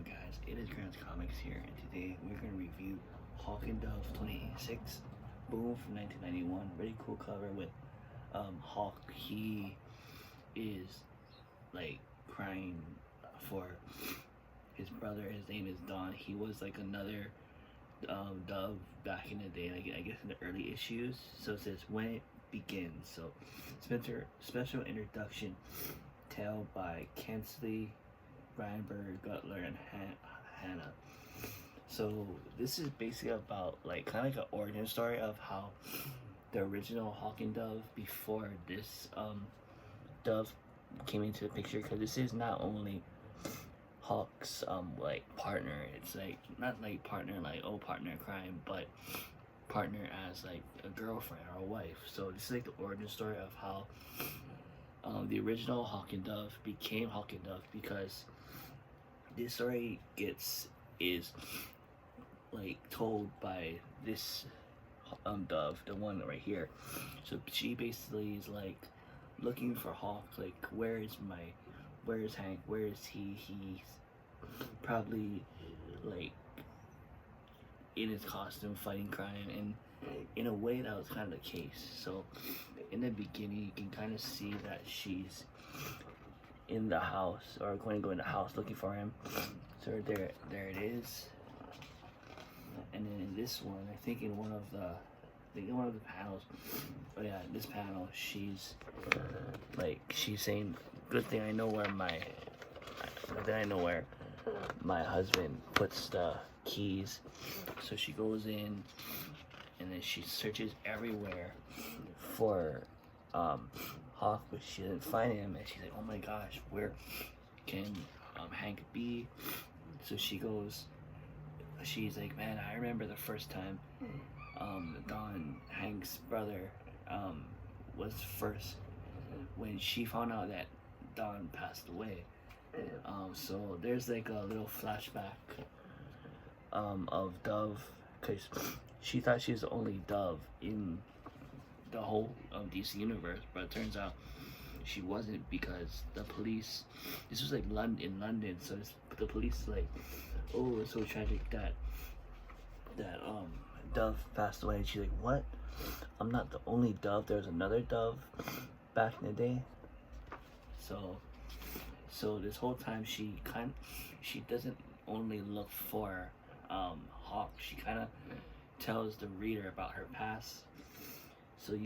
up, guys? It is Grant's Comics here, and today we're going to review Hawk and Dove 2086 Boom from 1991. Really cool cover with Hawk. He is like crying for his brother. His name is Don. He was like another Dove back in the day, like I guess in the early issues. So it says when it begins. So special introduction tale by Kensley, Brian Berg, Gutler, and Hannah. So this is basically about like kind of like an origin story of how the original Hawk and Dove before this Dove came into the picture, because this is not only Hawk's like partner. It's like not like partner like partner in crime, but partner as like a girlfriend or a wife. So this is like the origin story of how the original Hawk and Dove became Hawk and Dove, because this story is like told by this Dove, the one right here. So she basically is like looking for Hawk, like where is Hank, where is he? He's probably like in his costume fighting crime, and in a way that was kind of the case. So in the beginning you can kind of see that she's in the house, or going to go in the house looking for him. So there it is. And then in this one, I think in one of the panels, oh yeah, this panel, she's saying, good thing I know where my husband puts the keys. So she goes in and then she searches everywhere for Hawk, but she didn't find him, and she's like, oh my gosh, where can Hank be? So she's like, man, I remember the first time Don, Hank's brother, was first, when she found out that Don passed away. So there's like a little flashback of Dove, because she thought she was the only Dove in the whole DC universe, but it turns out she wasn't, because the police, this was like in London, so the police like, oh, it's so tragic that Dove passed away. And she's like, what? I'm not the only Dove, there's another Dove back in the day. So this whole time she doesn't only look for Hawk, she kind of tells the reader about her past. So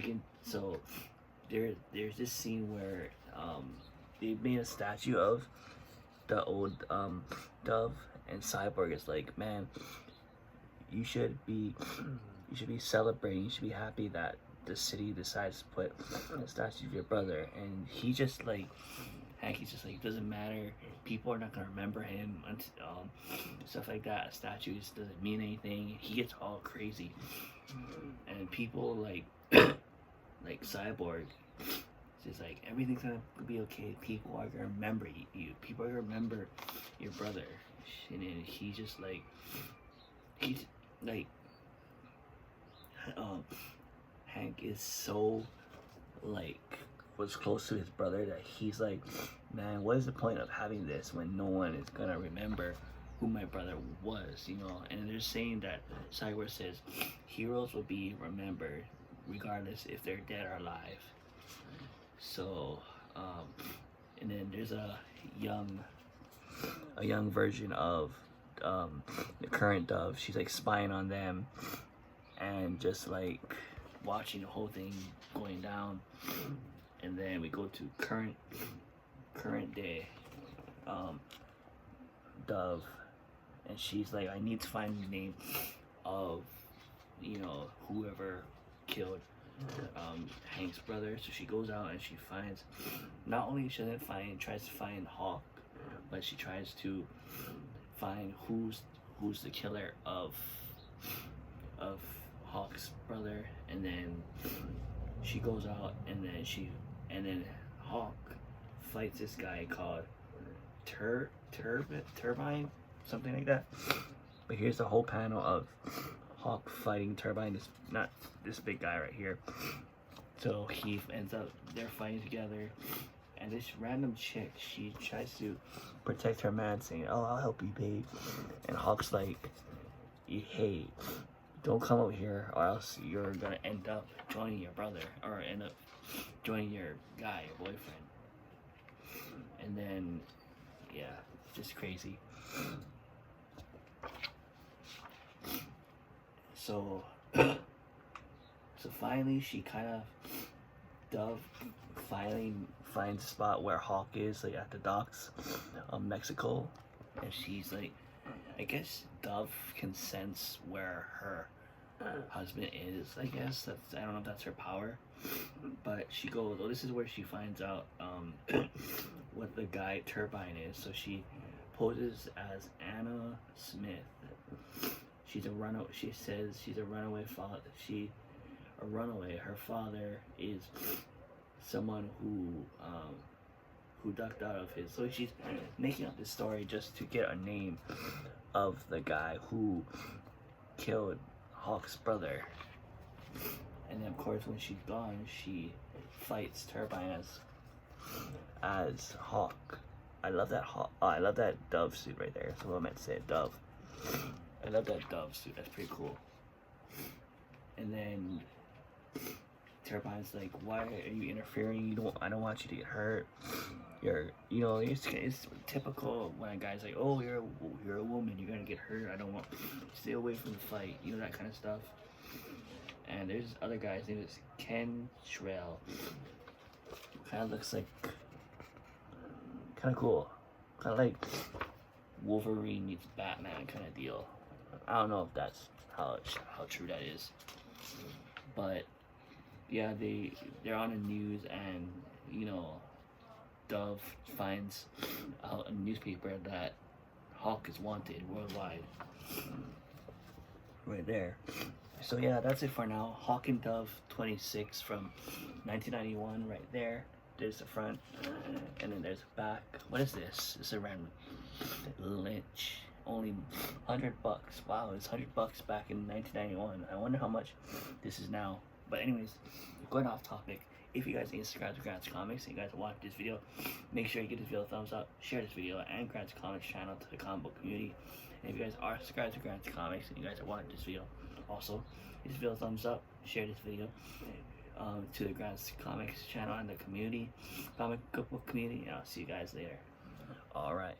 there's this scene where they made a statue of the old Dove, and Cyborg is like, man, you should be celebrating, you should be happy that the city decides to put a statue of your brother. And he's just like, Hankey's just like, it doesn't matter, people are not gonna remember him, stuff like that. A statue just doesn't mean anything. He gets all crazy, and people like like Cyborg, it's like, everything's gonna be okay, people are gonna remember you, people are gonna remember your brother. And then he's like Hank is so like was close to his brother that he's like, man, what is the point of having this when no one is gonna remember who my brother was, you know? And they're saying that Cyborg says heroes will be remembered regardless if they're dead or alive. So and then there's a young version of the current Dove. She's like spying on them and just like watching the whole thing going down. And then we go to current day Dove, and she's like, I need to find the name of, you know, whoever killed Hank's brother. So she goes out and she finds, not only she tries to find Hawk, but she tries to find who's the killer of Hawk's brother. And then she goes out, and then Hawk fights this guy called Turbine, something like that. But here's the whole panel of Hawk fighting Turbine. Not this big guy right here. So he ends up, they're fighting together, and this random chick, she tries to protect her man, saying, "Oh, I'll help you, babe." And Hawk's like, "Hey, don't come over here, or else you're gonna end up joining your brother, or end up joining your guy, your boyfriend." And then, yeah, just crazy. So, so finally, she kind of Dove finally finds a spot where Hawk is, like at the docks of Mexico, and she's like, I guess Dove can sense where her husband is. I guess that's, I don't know if that's her power, but she goes. Oh, this is where she finds out what the guy Turbine is. So she poses as Anna Smith. She's a runaway. She says she's a runaway father. A runaway. Her father is someone who ducked out of his. So she's making up this story just to get a name of the guy who killed Hawk's brother. And then of course when she's gone, she fights Turbine as Hawk. I love that I love that Dove suit right there. That's what I meant to say, Dove. I love that Dove suit. That's pretty cool. And then Turbine's like, "Why are you interfering? I don't want you to get hurt. It's typical when a guy's like, oh, you're a woman, you're gonna get hurt. I don't want, stay away from the fight. That kind of stuff." And there's this other guy. His name is Ken Shrell. Kind of looks like, kind of cool. Kind of like Wolverine meets Batman kind of deal. I don't know if that's how true that is, but yeah, they're on the news, and Dove finds out in a newspaper that Hawk is wanted worldwide. Right there. So yeah, that's it for now. Hawk and Dove 26 from 1991 right there. There's the front, and then there's the back. What is this? It's a random Lynch. Only $100. Wow, it's $100 back in 1991. I wonder how much this is now. But anyways, going off topic, if you guys need to subscribe to Grant's Comics and you guys watch this video, make sure you give this video a thumbs up, share this video, and Grant's Comics channel to the comic book community. And if you guys are subscribed to Grant's Comics and you guys are watching this video, also give this video a thumbs up, share this video to the Grant's Comics channel and the community, comic book community, and I'll see you guys later. Alright.